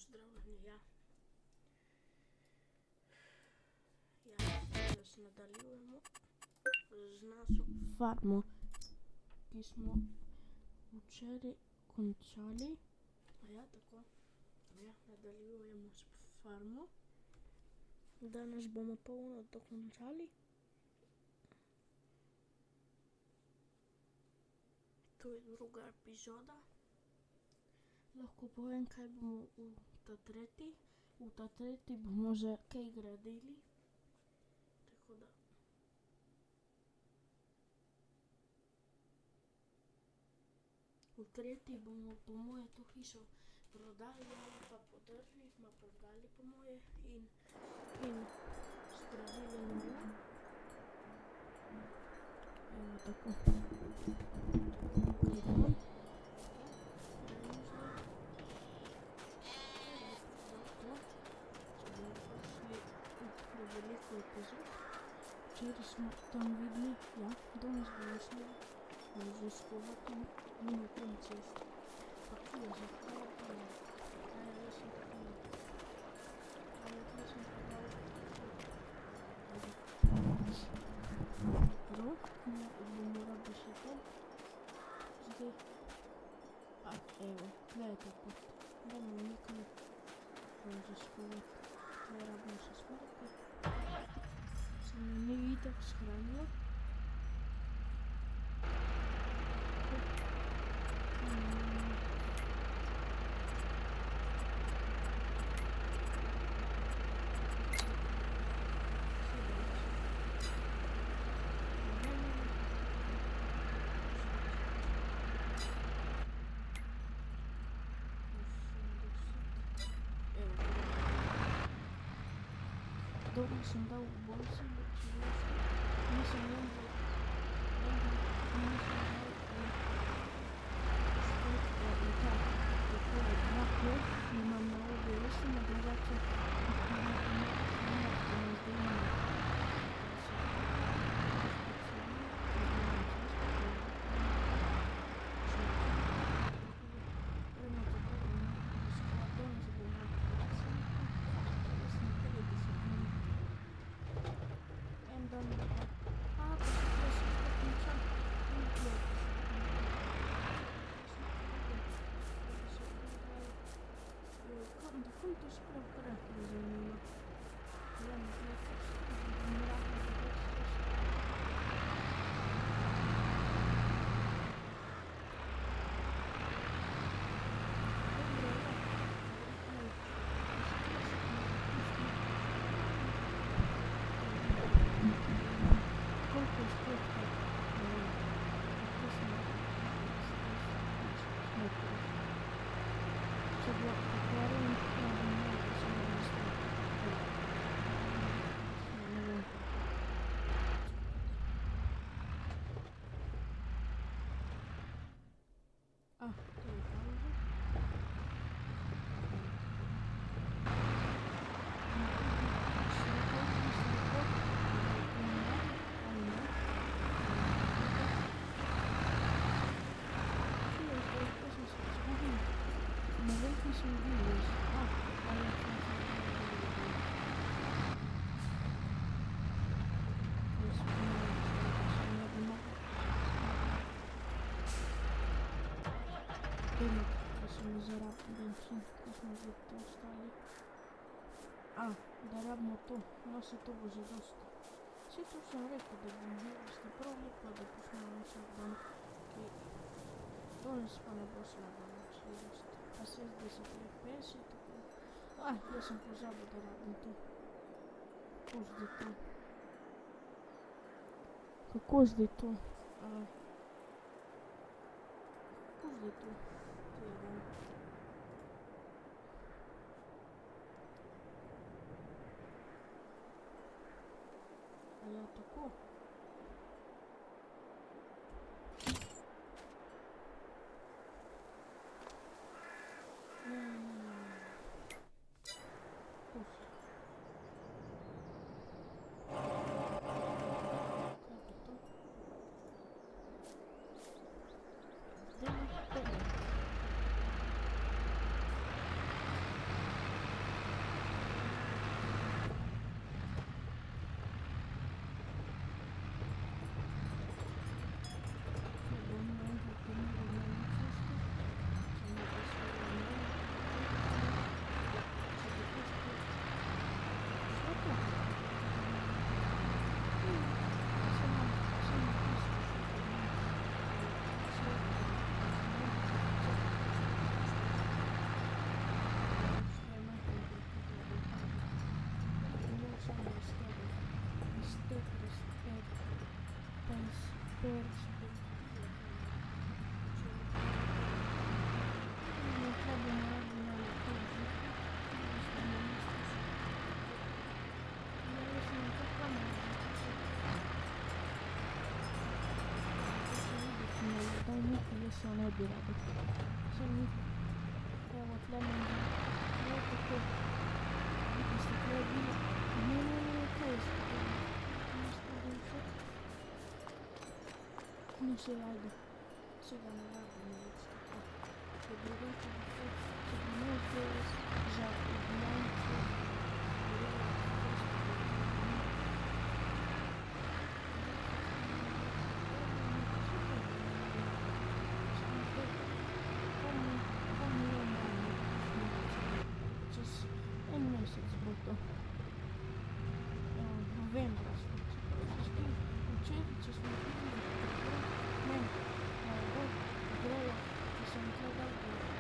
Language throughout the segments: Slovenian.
Pozdravljeni, danes nadaljujemo z našo farmo, ki smo včeraj končali. Tako. Nadaljujemo s farmo. Danes bomo polno dokončali. To je druga epizoda. Lahko povem, kaj bomo v ta tretji. V ta tretji bomo že kaj gradili. Tako da. V tretji bomo po moje to hišo prodali ali pa podrli, prodali po moje in zgradili novo. Evo tako. Veliko epizod. Včeraj smo tam videli, danes bomo šli raziskovati mimo tem cesto. Pa tu je že kaj tam. Jaz sem tako. Jaz sem tako. Prav, bomo rabili še to. Zdaj. Evo, tle je ta pot. Bomo nekaj raziskovati. Tle rabimo še smrti. Se mi ni itak shranilo. Dobro sem dal v boljši, nisem imel imam na OBS-u, na drugače to sploh ne zanima. Koliko je sploh če bi pokvaril, da so mi zarabili benzin, ko smo že to ostali. Da rabimo to, no se to bo že dosti. Vse to sem rekel, da bom ste prav lepa, da posnemo vsak dan. Danes pa ne bo slabo noč, pa 60 FPS je tako. Jaz sem pozabil, da rabim to. Kako zdaj to? Kako zdaj to? Tako. собі. Не треба на тут жити. Если он обирает. Сами вот лемон. Вот такой. Если клеби. Не кейс. Ну все рады. Сюда на рады не видите. Соберем телефон. Соберем голос. Жак и гляньте. Бото. Novembro. Учебница смотрели. Мен. Гроя. Que são trabalhadores.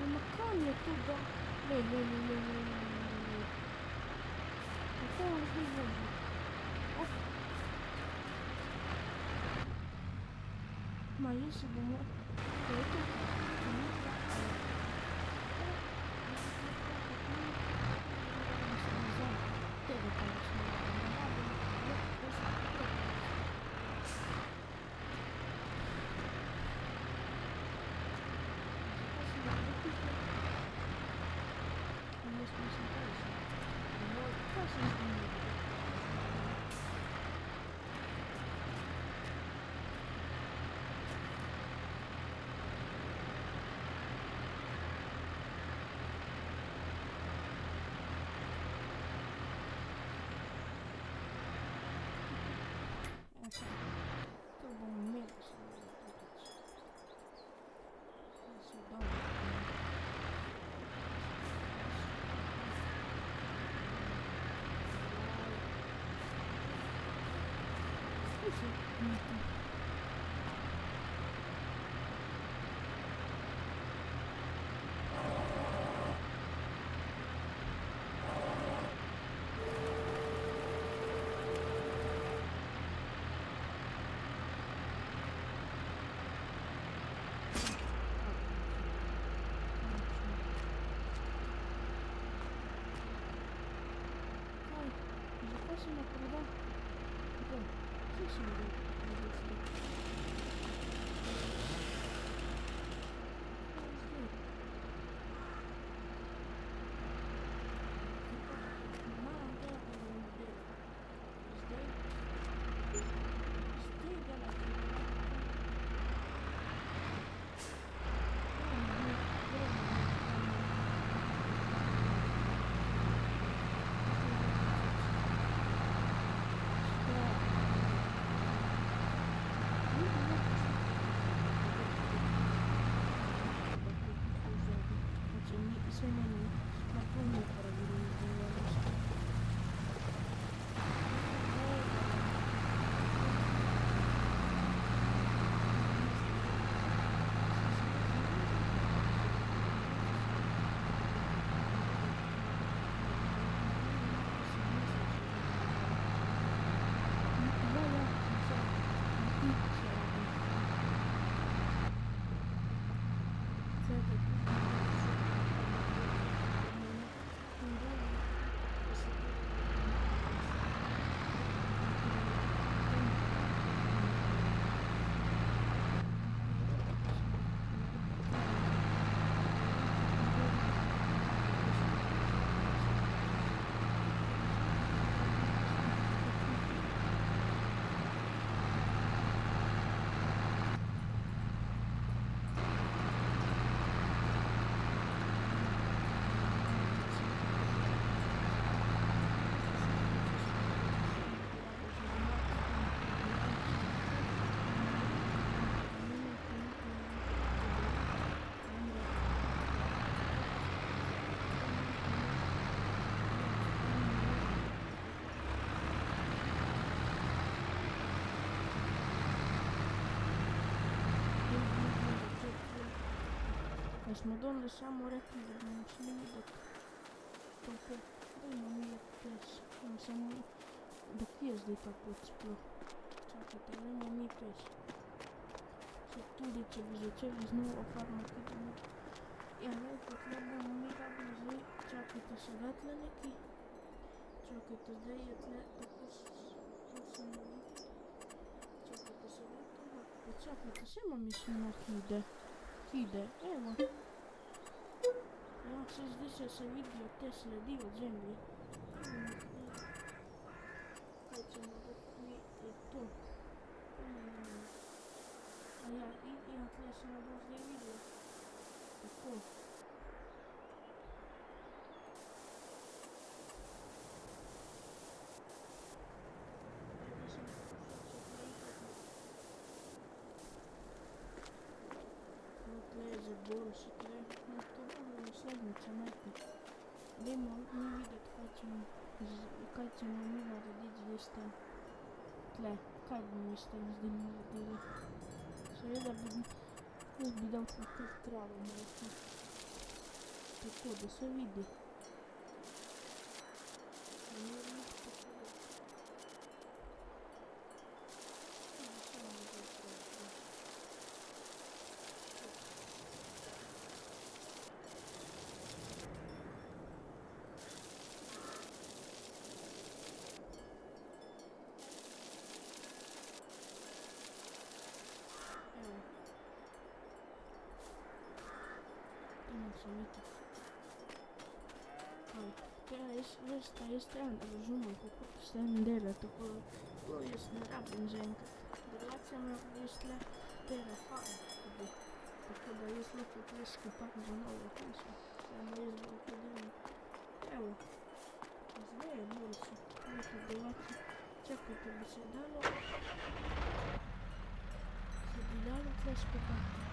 Макание туда. Какой он выглядит? Оп. Но если бы мы... Тут был мега сложно запутаться. Сюда. Запасена куда? Да, слышим ли? smo danes samo rekli, da bomo šli videti to pot. Dajmo videti pes. Samo, do kje je zdaj ta pot sploh? Čakajte, gremo mi pes. Se tudi, če bi začeli znova farmati, idemo. Ja, vejte, tle bomo mi rabili zdaj, čakajte, so da tle neki? Čakajte, zdaj je tle, tako so mi videli. Čakajte, so da tega? Pa čakajte, se imam mislim na hide. Hide, evo. Ja, se zdi se vidijo te sledi od zemlje. Evo jih, ne. Kaj ćemo dati mi, je to. A ja, tle se ne bo zdaj videlo. Tako. Tle je že boljše, tle. No, to bomo naslednjica najti. Dajmo mi videti, kaj ćemo mi narediti zdaj s tem. Tle, kaj bi mi s tem zdaj naredili? Seveda jaz bi dal tle kar travo malo. Tako, da se vidi. Se vidi. Jaz trebam da razumem, kako to s tem dela, tako da to jaz ne rabim zaenkrat. Drugače me jaz tle terafam tudi, tako da jaz lahko tle skopam za novo hišo. Samo jaz bom to delal. Evo, zdaj je boljše, nekaj drugače. Čakajte, bi se dalo tle skopati.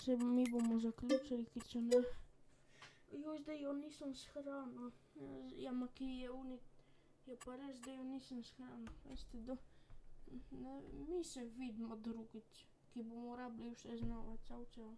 Se mi bomo zaključili, ki če ne. Joj, zdaj jo nisem shranil. Ja, ma ki je pa res, da jo nisem shranil. Veste, mi se vidimo drugič, ki bomo rabili vse znova. Čau, čau.